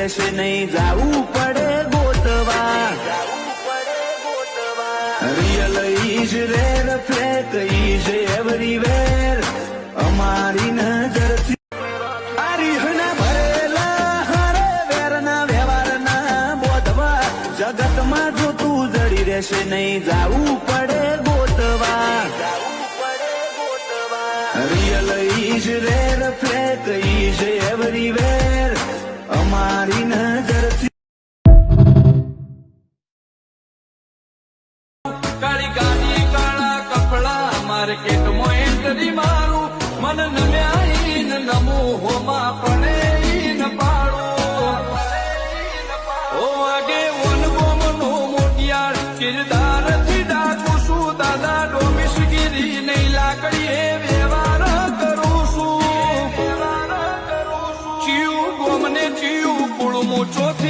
રહેશે નહીં જાવું પડે ગોતવા real is rare fake is everywhere અમારી નજરથી આ રીહના ભરેલા હરે વેરના વ્યવહારના બોધવા જગતમાં જો તું જડી રહેશે નહીં જાવું પડે ગોતવા real is rare fake is everywhere અમારી નજરથી કાળી ગાડી કાળા કપડા માર્કેટમાં એન્ટ્રી મારું મન નમ્યાઈન નમું હોમાં પડે ન પાડું ઓ આગે વન ગોમનો મોટિયાર કિરદારથી ડાકું છું દાદા ડોમિશગીરી નહીં લાકડીએ વ્યવહાર કરું છું ચિયું ગોમને ચિયું કુળમું ચોથી